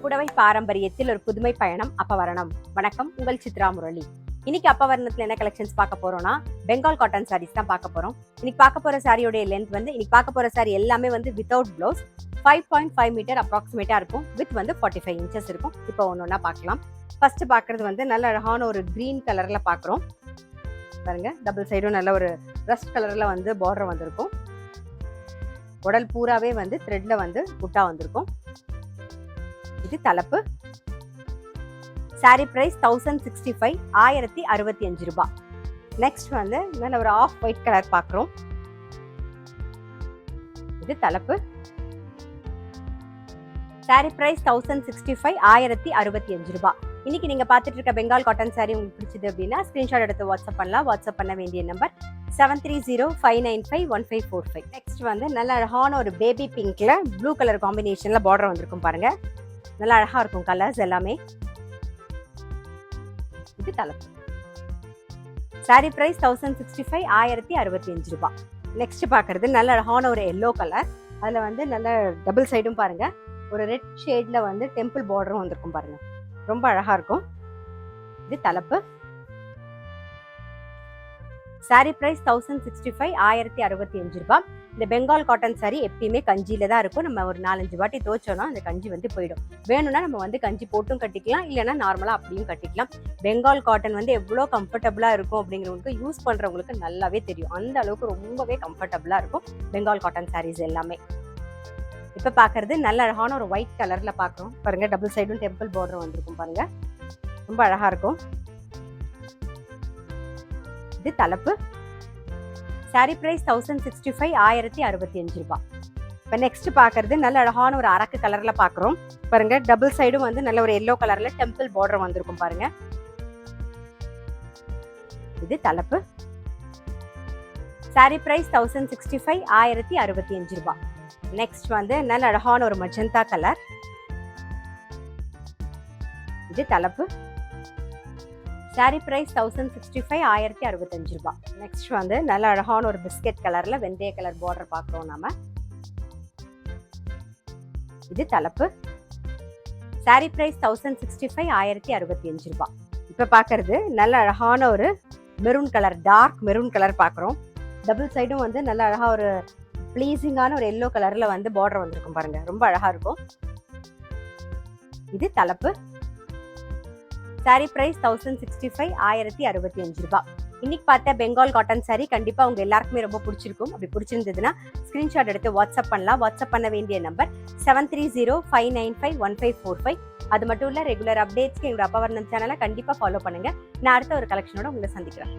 புடவை பாரம்பரியத்தில் ஒரு புதுமை பயணம் அப்பவரணம். வணக்கம், உங்கள் சித்ரா முரளி. இன்னைக்கு அப்பவரணத்துல என்ன கலெக்ஷன்ஸ் பார்க்க போறோம்னா பெங்கால் காட்டன் சாரீஸ் தான் பார்க்க போறோம். இன்னைக்கு பார்க்க போற சாரியோட லென்த் வந்து இன்னைக்கு பார்க்க போற சாரி எல்லாமே வந்து வித்தவுட் பிளவுஸ் 5.5 மீட்டர் அப்ராக்சிமேட்டா இருக்கும். வித் வந்து 45 இன்ச்சஸ் இருக்கும். இப்போ ஒன்னொன்னா பார்க்கலாம். ஃபர்ஸ்ட் பார்க்கறது வந்து நல்ல அழகான ஒரு கிரீன் கலர்ல பார்க்குறோம். பாருங்க, டபுள் சைடும் நல்ல ஒரு ரஸ்ட் கலர்ல வந்து பார்டர் வந்திருக்கும். உடல் பூராவே வந்து த்ரெட்ல வந்து புட்டா வந்திருக்கும். இது தலைப்பு. சாரி பிரைஸ் 1065 1065 ரூபாய். நெக்ஸ்ட் வந்து நல்ல ஒரு ஆஃப் ஒயிட் கலர் பார்க்குறோம். இது தலைப்பு. சாரி பிரைஸ் 1065 1065 ரூபாய். இன்னைக்கு நீங்க பார்த்துட்டு இருக்க பெங்கால் காட்டன் சாரி உங்களுக்கு பிடிச்சது அப்படின்னா ஸ்கிரீன்ஷாட் எடுத்து வாட்ஸ்அப் பண்ணலாம். வாட்ஸ்அப் பண்ண வேண்டிய நம்பர் 7305951545. நெக்ஸ்ட் வந்து நல்ல அழகான ஒரு பேபி பிங்க்ல ப்ளூ கலர் காம்பினேஷன்ல பார்டர் வந்திருக்கும். பாருங்க, நல்லா அழகா இருக்கும் கலர்ஸ் எல்லாமே. இது தலைப்பு. சாரி பிரைஸ் 1065 1065 ரூபாய். நெக்ஸ்ட் பாக்குறது நல்ல அழகான ஒரு எல்லோ கலர். அதுல வந்து நல்ல டபுள் சைடும் பாருங்க ஒரு ரெட் ஷேட்ல வந்து டெம்பிள் பார்டரும் வந்திருக்கும். பாருங்க, ரொம்ப அழகா இருக்கும். இது தலைப்பு. சாரி பிரைஸ் 1065 1065 ரூபாய். இந்த பெங்கால் காட்டன் சாரி எப்பயுமே கஞ்சியில தான் இருக்கும். நம்ம ஒரு 4-5 வாட்டி துவைச்சோம்னா அந்த கஞ்சி வந்து போயிடும். வேணும்னா நம்ம வந்து கஞ்சி போட்டும் கட்டிக்கலாம், இல்லைன்னா நார்மலா அப்படியும் கட்டிக்கலாம். பெங்கால் காட்டன் வந்து எவ்வளோ கம்ஃபர்டபுளா இருக்கும் அப்படிங்கிறவங்களுக்கு யூஸ் பண்றவங்களுக்கு நல்லாவே தெரியும். அந்த அளவுக்கு ரொம்பவே கம்ஃபர்டபுளா இருக்கும் பெங்கால் காட்டன் சாரீஸ் எல்லாமே. இப்ப பாக்குறது நல்ல அழகான ஒரு ஒயிட் கலர்ல பாக்குறோம். பாருங்க, டபுள் சைடும் டெம்பிள் பார்டர் வந்திருக்கும். பாருங்க, ரொம்ப அழகா இருக்கும். இது தலைப்பு. சாரி பிரைஸ் 1065 1065 ரூபாய். இப்ப நெக்ஸ்ட் பாக்குறது நல்ல அழகான ஒரு அரக்கு கலர்ல பாக்குறோம். பாருங்க, டபுள் சைடும் வந்து நல்ல ஒரு எல்லோ கலர்ல டெம்பிள் பார்டர் வந்திருக்கும். பாருங்க, இது தலைப்பு. சாரி பிரைஸ் 1065 1065 ரூபாய். நெக்ஸ்ட் வந்து நல்ல அழகான ஒரு மஜந்தா கலர். இது தலைப்பு. சாரி பிரைஸ் 1065 1065 ரூபாய். நெக்ஸ்ட் வந்து நல்ல அழகான ஒரு பிஸ்கெட் கலர்ல வெந்தய கலர் பார்டர் பார்க்கிறோம் நாம. இது தலைப்பு. சாரி பிரைஸ் 1065 1065 ரூபாய். இப்ப பாக்குறது நல்ல அழகான ஒரு maroon colour, dark maroon colour பாக்குறோம். டபுள் சைடும் வந்து நல்ல அழகா ஒரு ப்ளீசிங்கான ஒரு எல்லோ கலர்ல வந்து பார்டர் வந்திருக்கும். பாருங்க, ரொம்ப அழகா இருக்கும். இது தலைப்பு. சாரி பிரைஸ் 1065 1065 ரூபாய். இன்னைக்கு பார்த்த பெங்கால் காட்டன் சாரி கண்டிப்பா உங்க எல்லாருக்குமே ரொம்ப பிடிச்சிருக்கும். அப்படி பிடிச்சிருந்ததுன்னா ஸ்கிரீன்ஷாட் எடுத்து வாட்ஸ்அப் பண்ணலாம். வாட்ஸ்அப் பண்ண வேண்டிய நம்பர் 7305951545. அது மட்டும் இல்ல, ரெகுலர் அப்டேட்ஸ்க்கு எங்களோட அப்பவரணம் சேனலை கண்டிப்பா ஃபாலோ பண்ணுங்க. நான் அடுத்த ஒரு கலெக்ஷனோட உங்களை சந்திக்கிறேன்.